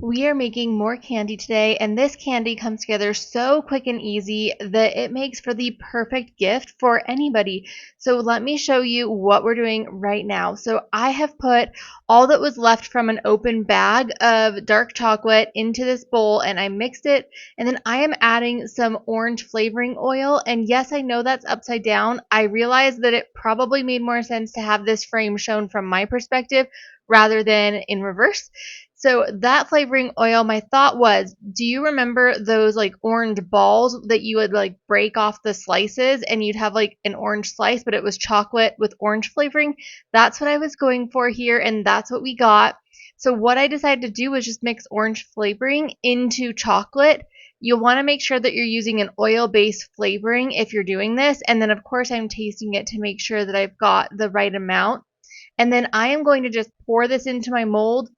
We are making more candy today, and this candy comes together so quick and easy that it makes for the perfect gift for anybody. So let me show you what we're doing right now. So I have put all that was left from an open bag of dark chocolate into this bowl, and I mixed it, and then I am adding some orange flavoring oil. And yes, I know that's upside down. I realized that it probably made more sense to have this frame shown from my perspective rather than in reverse. So that flavoring oil, my thought was, do you remember those like orange balls that you would like break off the slices and you'd have like an orange slice, but it was chocolate with orange flavoring? That's what I was going for here, and that's what we got. So what I decided to do was just mix orange flavoring into chocolate. You'll want to make sure that you're using an oil-based flavoring if you're doing this. And then of course I'm tasting it to make sure that I've got the right amount. And then I am going to just pour this into my mold,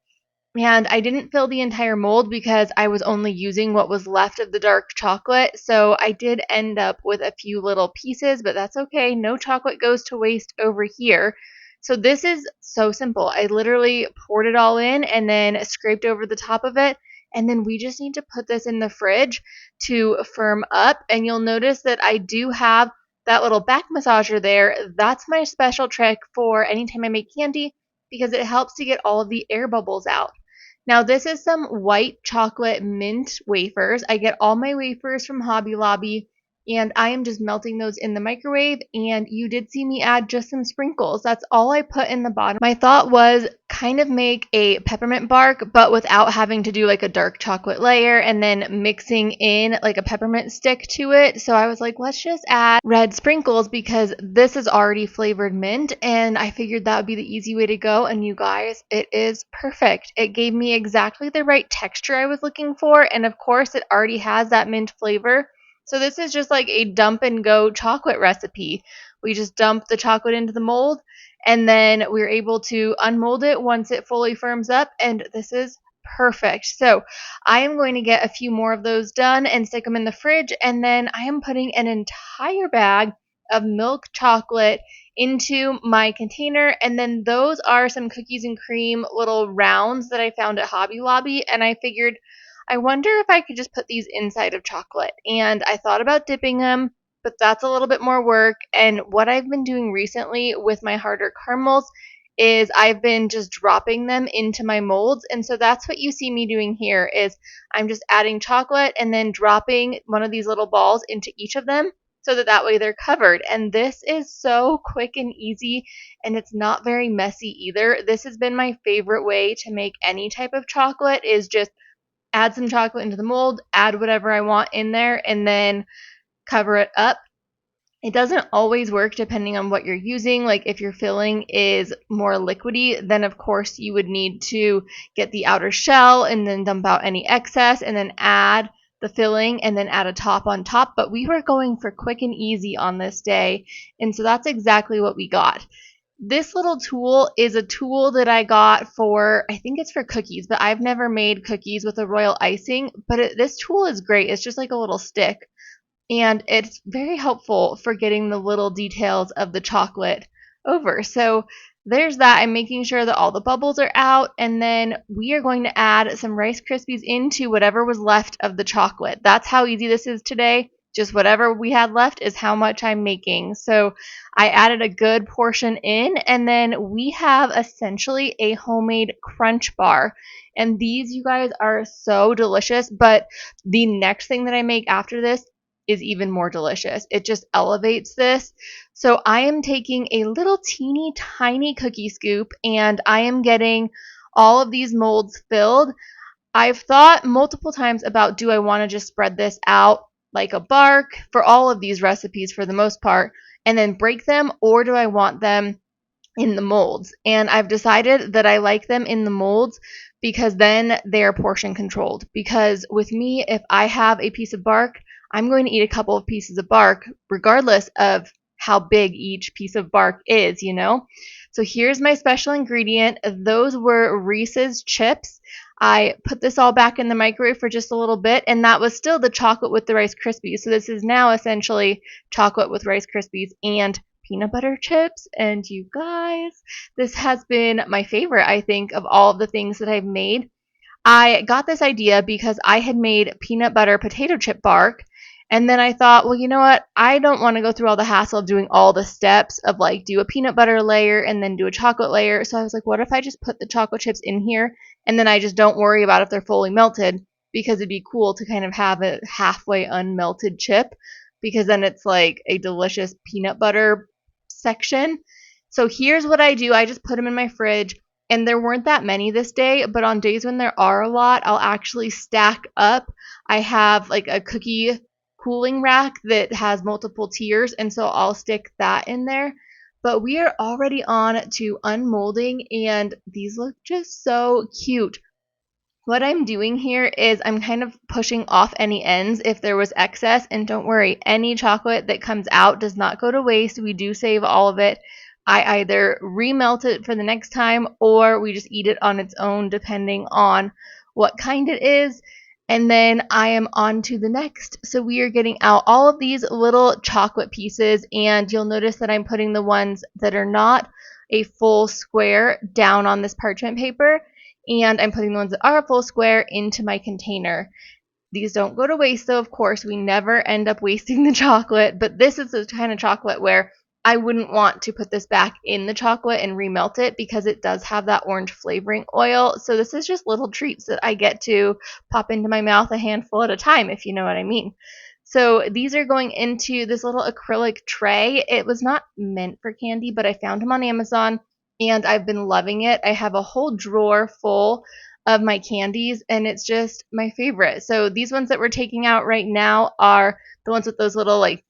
and I didn't fill the entire mold because I was only using what was left of the dark chocolate. So I did end up with a few little pieces, but that's okay. No chocolate goes to waste over here. So this is so simple. I literally poured it all in and then scraped over the top of it. And then we just need to put this in the fridge to firm up. And you'll notice that I do have that little back massager there. That's my special trick for anytime I make candy because it helps to get all of the air bubbles out. Now this is some white chocolate mint wafers. I get all my wafers from Hobby Lobby, and I am just melting those in the microwave, and you did see me add just some sprinkles. That's all I put in the bottom. My thought was kind of make a peppermint bark, but without having to do like a dark chocolate layer and then mixing in like a peppermint stick to it. So I was like, let's just add red sprinkles because this is already flavored mint, and I figured that would be the easy way to go. And you guys, it is perfect. It gave me exactly the right texture I was looking for, and of course it already has that mint flavor. So this is just like a dump and go chocolate recipe. We just dump the chocolate into the mold, and then we're able to unmold it once it fully firms up, and this is perfect. So I am going to get a few more of those done and stick them in the fridge, and then I am putting an entire bag of milk chocolate into my container, and then those are some cookies and cream little rounds that I found at Hobby Lobby, and I figured I wonder if I could just put these inside of chocolate. And I thought about dipping them, but that's a little bit more work. And what I've been doing recently with my harder caramels is I've been just dropping them into my molds. And so that's what you see me doing here is I'm just adding chocolate and then dropping one of these little balls into each of them so that way they're covered. And this is so quick and easy, and it's not very messy either. This has been my favorite way to make any type of chocolate is just add some chocolate into the mold, add whatever I want in there, and then cover it up. It doesn't always work depending on what you're using. Like if your filling is more liquidy, then of course you would need to get the outer shell and then dump out any excess and then add the filling and then add a top on top. But we were going for quick and easy on this day, and so that's exactly what we got. This little tool is a tool that I got for, I think it's for cookies, but I've never made cookies with a royal icing. But this tool is great. It's just like a little stick, and it's very helpful for getting the little details of the chocolate over. So there's that. I'm making sure that all the bubbles are out, and then we are going to add some Rice Krispies into whatever was left of the chocolate. That's how easy this is today. Just whatever we had left is how much I'm making. So I added a good portion in, and then we have essentially a homemade crunch bar. And these, you guys, are so delicious. But the next thing that I make after this is even more delicious. It just elevates this. So I am taking a little teeny tiny cookie scoop, and I am getting all of these molds filled. I've thought multiple times about, do I want to just spread this out like a bark for all of these recipes for the most part and then break them, or do I want them in the molds? And I've decided that I like them in the molds because then they are portion controlled. Because with me, if I have a piece of bark, I'm going to eat a couple of pieces of bark regardless of how big each piece of bark is, you know? So here's my special ingredient. Those were Reese's chips. I put this all back in the microwave for just a little bit, and that was still the chocolate with the Rice Krispies. So this is now essentially chocolate with Rice Krispies and peanut butter chips. And you guys, this has been my favorite, I think, of all of the things that I've made. I got this idea because I had made peanut butter potato chip bark. And then I thought, well, you know what? I don't want to go through all the hassle of doing all the steps of like do a peanut butter layer and then do a chocolate layer. So I was like, what if I just put the chocolate chips in here and then I just don't worry about if they're fully melted, because it'd be cool to kind of have a halfway unmelted chip, because then it's like a delicious peanut butter section. So here's what I do. I just put them in my fridge, and there weren't that many this day, but on days when there are a lot, I'll actually stack up. I have like a cookie cooling rack that has multiple tiers, and so I'll stick that in there. But we are already on to unmolding, and these look just so cute. What I'm doing here is I'm kind of pushing off any ends if there was excess. And don't worry, any chocolate that comes out does not go to waste. We do save all of it. I either remelt it for the next time or we just eat it on its own, depending on what kind it is. And then I am on to the next. So we are getting out all of these little chocolate pieces, and you'll notice that I'm putting the ones that are not a full square down on this parchment paper, and I'm putting the ones that are a full square into my container. These don't go to waste, though, of course. We never end up wasting the chocolate, but this is the kind of chocolate where I wouldn't want to put this back in the chocolate and remelt it, because it does have that orange flavoring oil. So this is just little treats that I get to pop into my mouth a handful at a time, if you know what I mean. So these are going into this little acrylic tray. It was not meant for candy, but I found them on Amazon and I've been loving it. I have a whole drawer full of my candies, and it's just my favorite. So these ones that we're taking out right now are the ones with those little like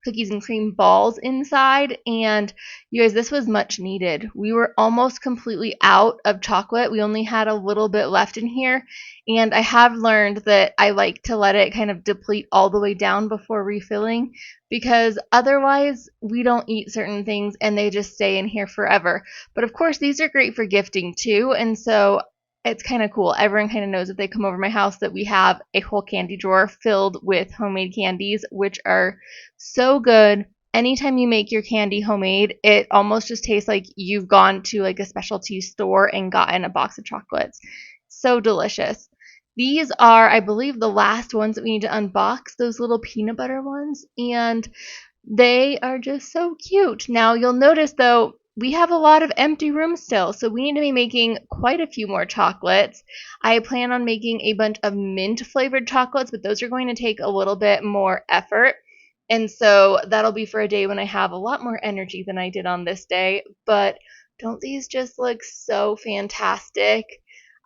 cookies and cream balls inside. And you guys, this was much needed. We were almost completely out of chocolate. We only had a little bit left in here. And I have learned that I like to let it kind of deplete all the way down before refilling, because otherwise we don't eat certain things and they just stay in here forever. But of course, these are great for gifting too. And so it's kind of cool. Everyone kind of knows if they come over my house that we have a whole candy drawer filled with homemade candies, which are so good. Anytime you make your candy homemade, it almost just tastes like you've gone to like a specialty store and gotten a box of chocolates. So delicious. These are, I believe, the last ones that we need to unbox, those little peanut butter ones, and they are just so cute. Now, you'll notice though, we have a lot of empty room still, so we need to be making quite a few more chocolates. I plan on making a bunch of mint flavored chocolates, but those are going to take a little bit more effort. And so that'll be for a day when I have a lot more energy than I did on this day. But don't these just look so fantastic?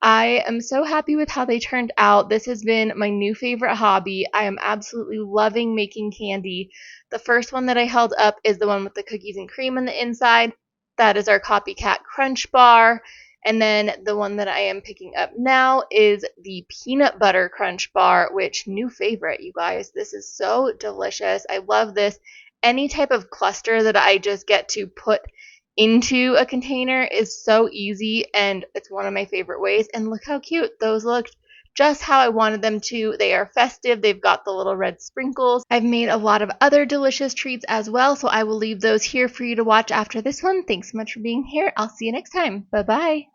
I am so happy with how they turned out. This has been my new favorite hobby. I am absolutely loving making candy. The first one that I held up is the one with the cookies and cream on the inside. That is our copycat crunch bar. And then the one that I am picking up now is the peanut butter crunch bar, which new favorite, you guys. This is so delicious. I love this. Any type of cluster that I just get to put into a container is so easy, and it's one of my favorite ways. And look how cute those looked, just how I wanted them to. They are festive. They've got the little red sprinkles. I've made a lot of other delicious treats as well, so I will leave those here for you to watch after this one. Thanks so much for being here. I'll see you next time. Bye bye.